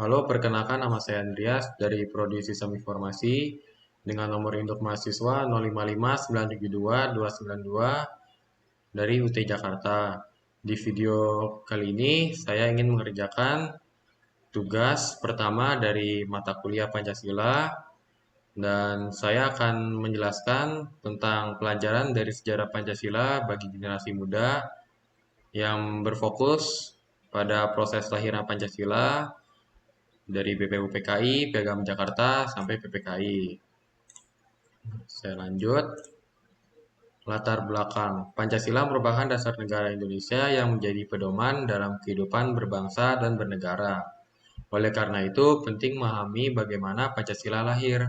Halo, perkenalkan nama saya Andreas dari Prodi Sistem Informasi dengan nomor induk mahasiswa 0559722292 dari UT Jakarta. Di video kali ini saya ingin mengerjakan tugas pertama dari mata kuliah Pancasila dan saya akan menjelaskan tentang pelajaran dari sejarah Pancasila bagi generasi muda yang berfokus pada proses lahiran Pancasila dari BPUPKI, Piagam Jakarta, sampai PPKI. Saya lanjut. Latar belakang. Pancasila merupakan dasar negara Indonesia yang menjadi pedoman dalam kehidupan berbangsa dan bernegara. Oleh karena itu, penting memahami bagaimana Pancasila lahir.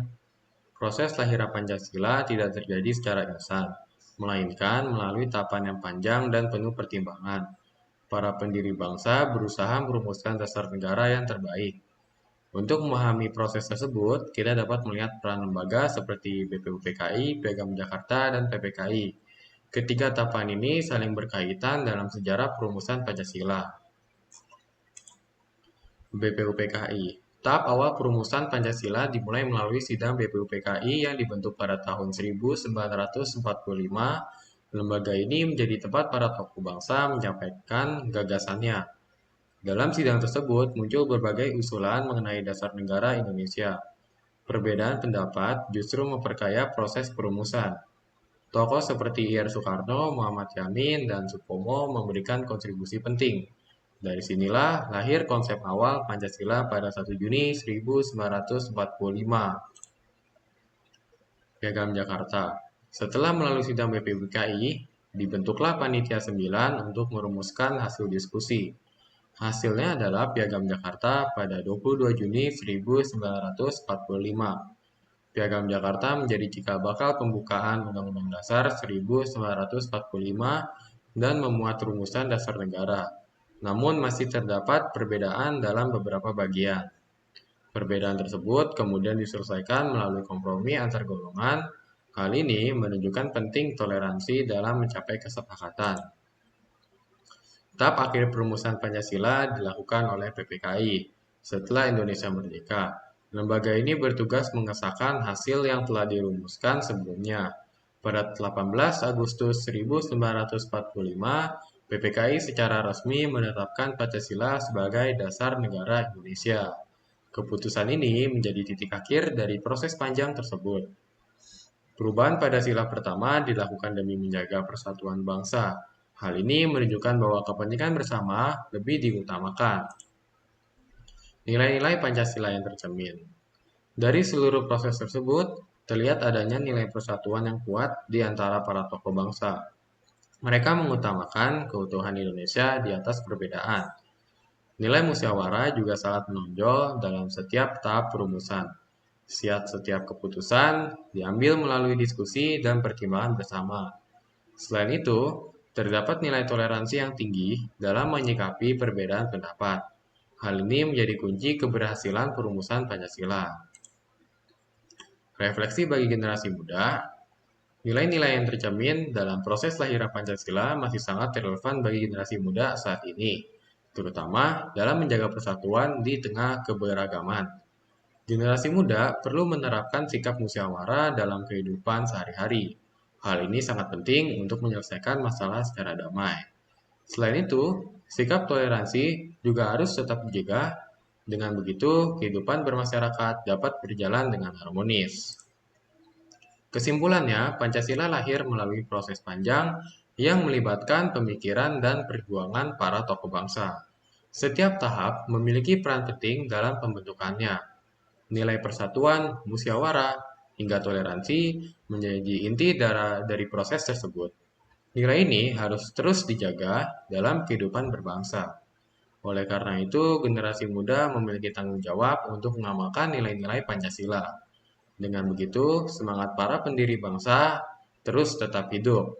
Proses lahiran Pancasila tidak terjadi secara instan, melainkan melalui tahapan yang panjang dan penuh pertimbangan. Para pendiri bangsa berusaha merumuskan dasar negara yang terbaik. Untuk memahami proses tersebut, kita dapat melihat peran lembaga seperti BPUPKI, Piagam Jakarta, dan PPKI. Ketiga tahapan ini saling berkaitan dalam sejarah perumusan Pancasila. BPUPKI. Tahap awal perumusan Pancasila dimulai melalui sidang BPUPKI yang dibentuk pada tahun 1945. Lembaga ini menjadi tempat para tokoh bangsa menyampaikan gagasannya. Dalam sidang tersebut muncul berbagai usulan mengenai dasar negara Indonesia. Perbedaan pendapat justru memperkaya proses perumusan. Tokoh seperti Ir Soekarno, Muhammad Yamin, dan Supomo memberikan kontribusi penting. Dari sinilah lahir konsep awal Pancasila pada 1 Juni 1945. Piagam Jakarta. Setelah melalui sidang BPUPKI, dibentuklah Panitia 9 untuk merumuskan hasil diskusi. Hasilnya adalah Piagam Jakarta pada 22 Juni 1945. Piagam Jakarta menjadi cikal bakal pembukaan Undang-Undang Dasar 1945 dan memuat rumusan dasar negara. Namun masih terdapat perbedaan dalam beberapa bagian. Perbedaan tersebut kemudian diselesaikan melalui kompromi antar golongan. Hal ini menunjukkan penting toleransi dalam mencapai kesepakatan. Tahap akhir perumusan Pancasila dilakukan oleh PPKI setelah Indonesia merdeka. Lembaga ini bertugas mengesahkan hasil yang telah dirumuskan sebelumnya. Pada 18 Agustus 1945, PPKI secara resmi menetapkan Pancasila sebagai dasar negara Indonesia. Keputusan ini menjadi titik akhir dari proses panjang tersebut. Perubahan pada sila pertama dilakukan demi menjaga persatuan bangsa. Hal ini menunjukkan bahwa kepentingan bersama lebih diutamakan. Nilai-nilai Pancasila yang tercermin. Dari seluruh proses tersebut, terlihat adanya nilai persatuan yang kuat di antara para tokoh bangsa. Mereka mengutamakan keutuhan Indonesia di atas perbedaan. Nilai musyawarah juga sangat menonjol dalam setiap tahap perumusan. Setiap keputusan diambil melalui diskusi dan pertimbangan bersama. Selain itu, terdapat nilai toleransi yang tinggi dalam menyikapi perbedaan pendapat. Hal ini menjadi kunci keberhasilan perumusan Pancasila. Refleksi bagi generasi muda, nilai-nilai yang tercermin dalam proses lahiran Pancasila masih sangat relevan bagi generasi muda saat ini, terutama dalam menjaga persatuan di tengah keberagaman. Generasi muda perlu menerapkan sikap musyawarah dalam kehidupan sehari-hari. Hal ini sangat penting untuk menyelesaikan masalah secara damai. Selain itu, sikap toleransi juga harus tetap dijaga. Dengan begitu, kehidupan bermasyarakat dapat berjalan dengan harmonis. Kesimpulannya, Pancasila lahir melalui proses panjang yang melibatkan pemikiran dan perjuangan para tokoh bangsa. Setiap tahap memiliki peran penting dalam pembentukannya. Nilai persatuan, musyawarah, hingga toleransi menjadi inti dari proses tersebut. Nilai ini harus terus dijaga dalam kehidupan berbangsa. Oleh karena itu, generasi muda memiliki tanggung jawab untuk mengamalkan nilai-nilai Pancasila. Dengan begitu, semangat para pendiri bangsa terus tetap hidup.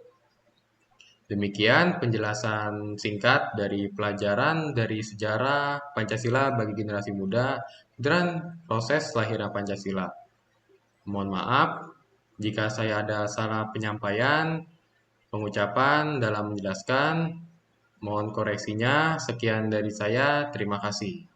Demikian penjelasan singkat dari pelajaran dari sejarah Pancasila bagi generasi muda dan proses lahiran Pancasila. Mohon maaf jika saya ada salah penyampaian, pengucapan dalam menjelaskan. Mohon koreksinya. Sekian dari saya. Terima kasih.